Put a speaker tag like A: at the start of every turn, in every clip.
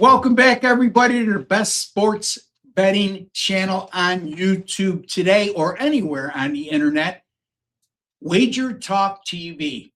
A: Welcome back, everybody, to the best sports betting channel on YouTube today or anywhere on the internet, WagerTalk TV,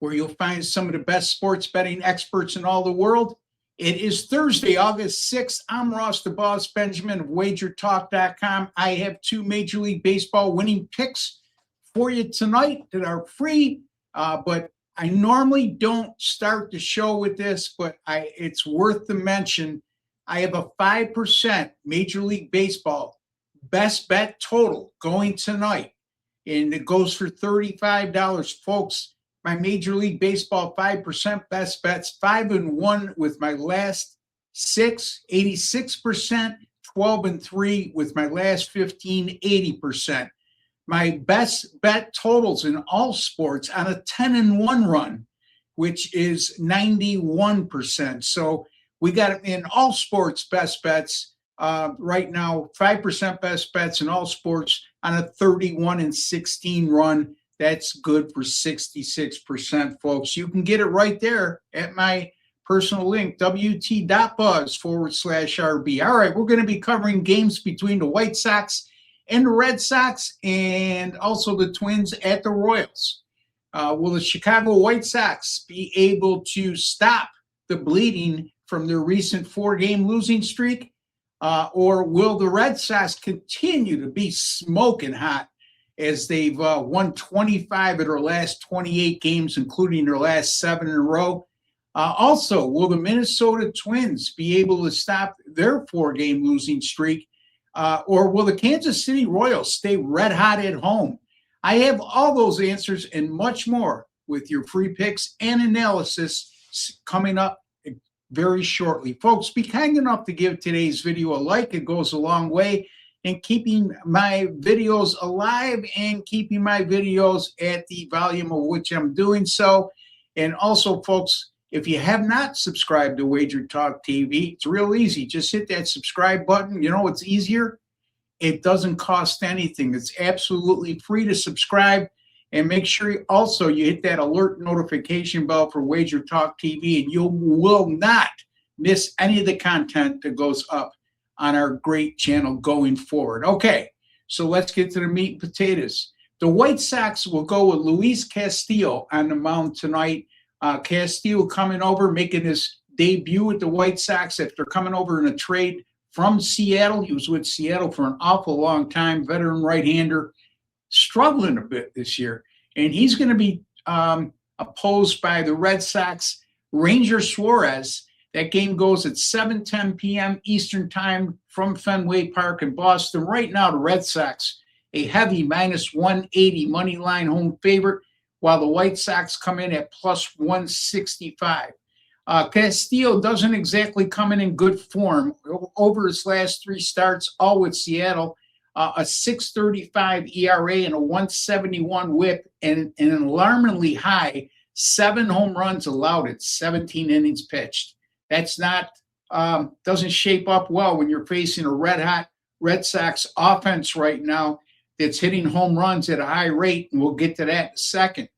A: where you'll find some of the best sports betting experts in all the world. It is Thursday, August 6th. I'm Ross the Boss Benjamin of WagerTalk.com. I have two Major League Baseball winning picks for you tonight that are free, but I normally don't start the show with this, but it's worth the mention. I have a 5% Major League Baseball best bet total going tonight, and it goes for $35. Folks, my Major League Baseball 5% best bets, 5-1 with my last 6, 86%, 12-3 with my last 15, 80%. My best bet totals in all sports on a 10-1 run, which is 91%. So we got in all sports best bets right now, 5% best bets in all sports on a 31-16 run. That's good for 66%, folks. You can get it right there at my personal link, wt.buzz/RB. All right, we're going to be covering games between the White Sox and the Red Sox, and also the Twins at the Royals. Will the Chicago White Sox be able to stop the bleeding from their recent 4-game losing streak? Or will the Red Sox continue to be smoking hot as they've won 25 of their last 28 games, including their last 7 in a row? Also, will the Minnesota Twins be able to stop their 4-game losing streak? Or will the Kansas City Royals stay red hot at home? I have all those answers and much more with your free picks and analysis coming up very shortly. Folks, be kind enough to give today's video a like. It goes a long way in keeping my videos alive and keeping my videos at the volume of which I'm doing so. And also, folks, if you have not subscribed to WagerTalk TV, it's real easy. Just hit that subscribe button. You know what's easier? It doesn't cost anything. It's absolutely free to subscribe. And make sure you hit that alert notification bell for WagerTalk TV, and you will not miss any of the content that goes up on our great channel going forward. Okay, so let's get to the meat and potatoes. The White Sox will go with Luis Castillo on the mound tonight. Castillo coming over, making his debut with the White Sox after coming over in a trade from Seattle. He was with Seattle for an awful long time, veteran right-hander, struggling a bit this year. And he's going to be opposed by the Red Sox, Ranger Suarez. That game goes at 7:10 p.m. Eastern Time from Fenway Park in Boston. Right now, the Red Sox, a heavy -180 money line home favorite, while the White Sox come in at +165. Castillo doesn't exactly come in good form. Over his last 3 starts, all with Seattle, a 6.35 ERA and a 171 WHIP, and an alarmingly high 7 home runs allowed at 17 innings pitched. That's not doesn't shape up well when you're facing a red-hot Red Sox offense right now that's hitting home runs at a high rate, and we'll get to that in a second.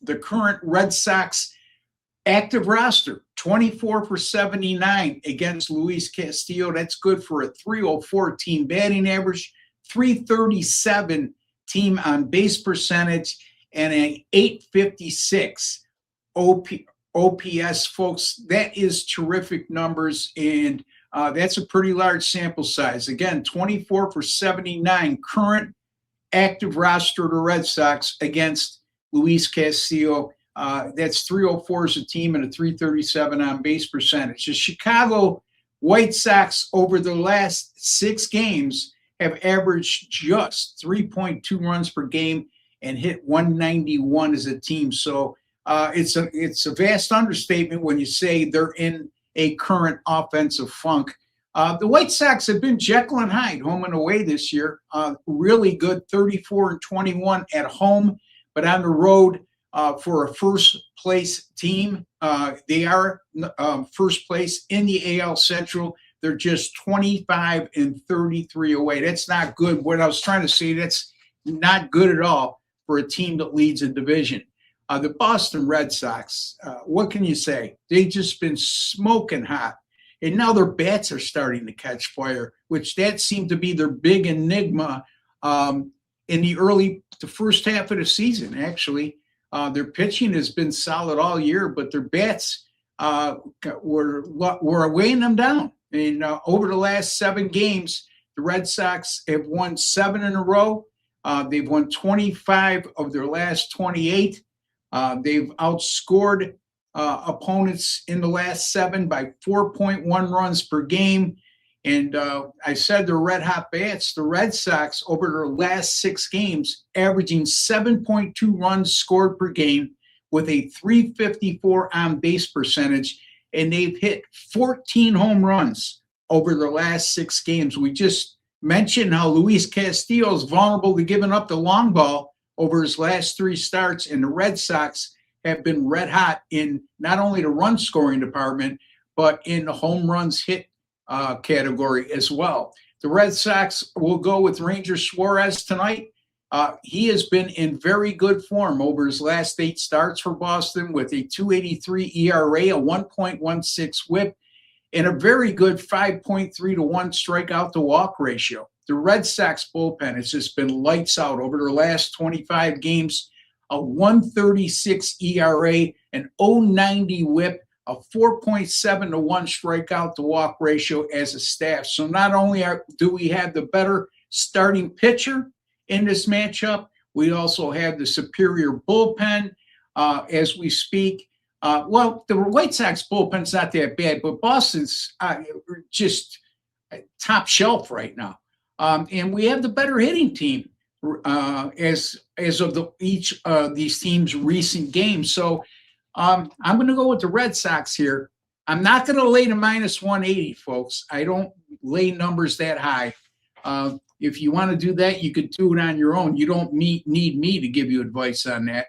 A: The current Red Sox active roster, 24 for 79 against Luis Castillo. That's good for a 304 team batting average, 337 team on base percentage, and an 856 OPS, folks. That is terrific numbers, and that's a pretty large sample size. Again, 24 for 79 current active roster of the Red Sox against Luis Castillo. That's 304 as a team and a 337 on base percentage. The Chicago White Sox over the last 6 games have averaged just 3.2 runs per game and hit 191 as a team. So it's a vast understatement when you say they're in a current offensive funk. The White Sox have been Jekyll and Hyde home and away this year. Really good, 34-21 at home, but on the road for a first-place team. They are first place in the AL Central. They're just 25-33 away. That's not good. What I was trying to say, that's not good at all for a team that leads a division. The Boston Red Sox, what can you say? They've just been smoking hot. And now their bats are starting to catch fire, which that seemed to be their big enigma in the first half of the season, actually. Their pitching has been solid all year, but their bats were weighing them down. And over the last 7 games, the Red Sox have won 7 in a row. They've won 25 of their last 28. They've outscored opponents in the last 7 by 4.1 runs per game. And I said they're red hot bats. The Red Sox, over their last 6 games, averaging 7.2 runs scored per game with a .354 on base percentage. And they've hit 14 home runs over their last 6 games. We just mentioned how Luis Castillo is vulnerable to giving up the long ball over his last 3 starts. And the Red Sox have been red hot in not only the run scoring department, but in the home runs hit category as well. The Red Sox will go with Ranger Suarez tonight. He has been in very good form over his last 8 starts for Boston with a .283 ERA, a 1.16 whip, and a very good 5.3 to 1 strikeout to walk ratio. The Red Sox bullpen has just been lights out over their last 25 games, a 1.36 ERA, an .090 whip, a 4.7 to 1 strikeout to walk ratio as a staff. So not only do we have the better starting pitcher in this matchup, we also have the superior bullpen as we speak. Well, the White Sox bullpen's not that bad, but Boston's just top shelf right now. And we have the better hitting team as of each of these teams' recent games. So I'm going to go with the Red Sox here. I'm not going to lay the -180, folks. I don't lay numbers that high. If you want to do that, you could do it on your own. You don't need me to give you advice on that.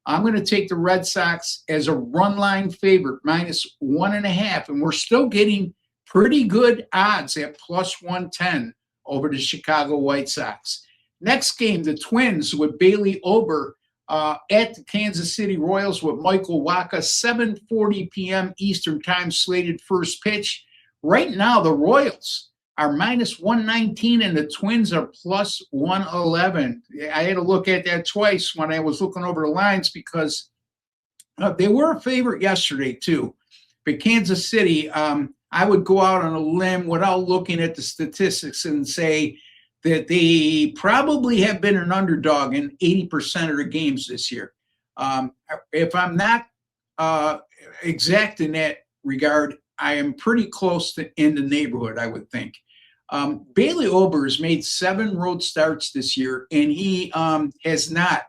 A: I'm going to take the Red Sox as a run line favorite, -1.5, and we're still getting pretty good odds at +110 over the Chicago White Sox. Next game, the Twins with Bailey Ober at the Kansas City Royals with Michael Wacha, 7:40 p.m. Eastern Time slated first pitch. Right now, the Royals are -119 and the Twins are +111. I had to look at that twice when I was looking over the lines because they were a favorite yesterday too. But Kansas City, I would go out on a limb without looking at the statistics and say that they probably have been an underdog in 80% of the games this year. If I'm not exact in that regard, I am pretty close to in the neighborhood, I would think. Bailey Ober has made 7 road starts this year, and he has not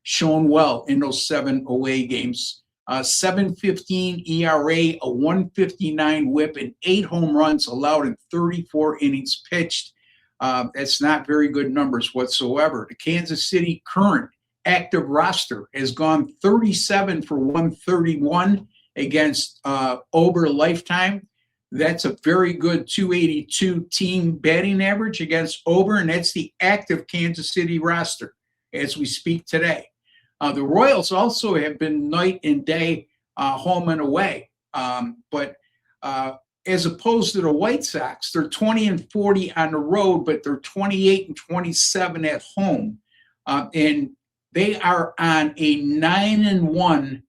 A: shown well in those 7 away games. 7.15 ERA, a 1.59 whip, and 8 home runs allowed in 34 innings pitched. That's not very good numbers whatsoever. The Kansas City current active roster has gone 37 for 131 against Ober lifetime. That's a very good .282 team batting average against Ober, and that's the active Kansas City roster as we speak today. The Royals also have been night and day home and away, but as opposed to the White Sox, they're 20-40 on the road, but they're 28-27 at home, and they are on a 9-1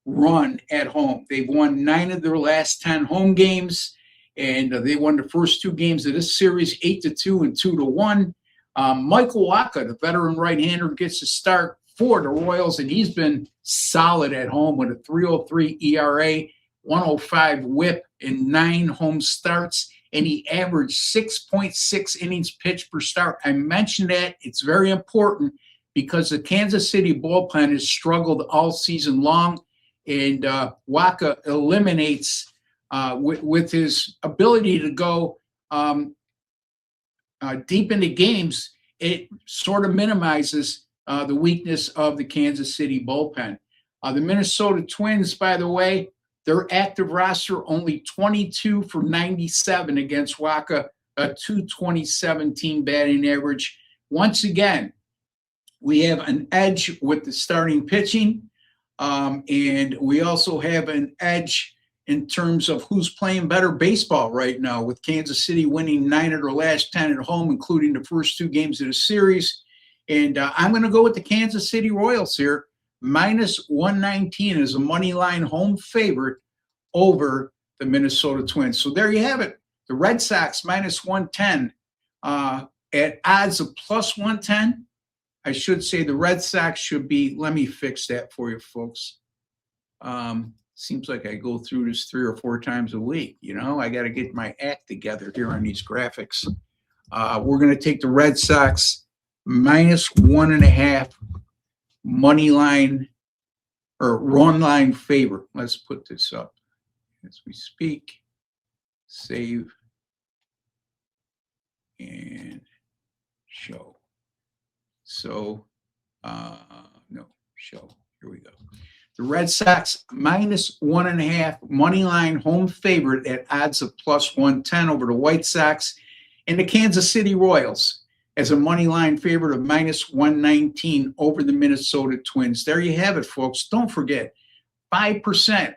A: run at home. They've won 9 of their last 10 home games, and they won the first 2 games of this series 8-2 and 2-1. Michael Wacha, the veteran right-hander, gets to start for the Royals, and he's been solid at home with a .303 ERA, 105 whip, and 9 home starts, and he averaged 6.6 innings pitched per start. I mentioned that. It's very important because the Kansas City bullpen has struggled all season long, and Wacha eliminates, with his ability to go deep into games, it sort of minimizes the weakness of the Kansas City bullpen. The Minnesota Twins, by the way, their active roster only 22 for 97 against Wacha, a .227 team batting average. Once again, we have an edge with the starting pitching, and we also have an edge in terms of who's playing better baseball right now, with Kansas City winning 9 of their last 10 at home, including the first 2 games of the series. And I'm going to go with the Kansas City Royals here, minus 119 as a money line home favorite over the Minnesota Twins. So there you have it. The Red Sox minus 110 at odds of plus 110. I should say the Red Sox should be, let me fix that for you folks. Seems like I go through this 3 or 4 times a week. You know, I got to get my act together here on these graphics. We're going to take the Red Sox minus 1.5 money line or run line favorite. Let's put this up as we speak. Save and show. So, no, show. Here we go. The Red Sox minus 1.5 money line home favorite at odds of plus 110 over the White Sox, and the Kansas City Royals as a money line favorite of minus 119 over the Minnesota Twins. There you have it, folks. Don't forget, 5%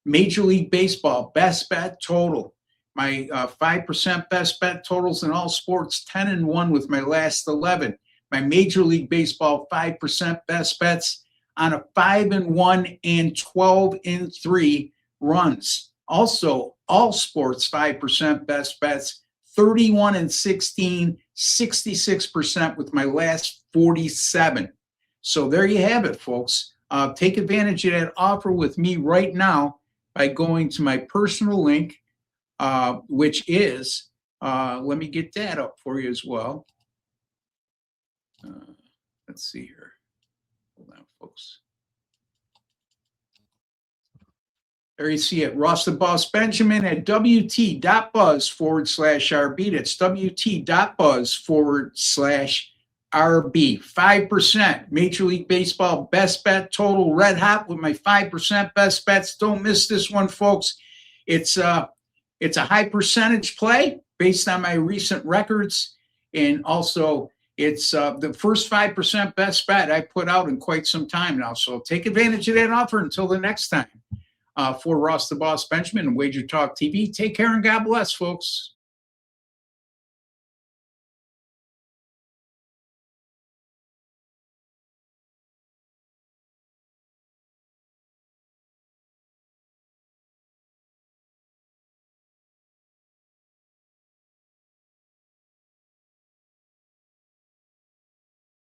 A: Major League Baseball best bet total. My 5% best bet totals in all sports, 10-1 with my last 11. My Major League Baseball 5% best bets on a 5-1 and 12-3 runs. Also, all sports 5% best bets, 31-16, 66% with my last 47. So there you have it, folks. Take advantage of that offer with me right now by going to my personal link, which is, let me get that up for you as well. Let's see here. Hold on, folks. There you see it. Ross the Boss Benjamin at WT.buzz/RB. That's WT.buzz/RB. 5% Major League Baseball best bet total, red hot with my 5% best bets. Don't miss this one, folks. It's a high percentage play based on my recent records, and also it's the first 5% best bet I put out in quite some time now. So take advantage of that offer until the next time. For Ross the Boss Benjamin and WagerTalk TV, take care and God bless, folks.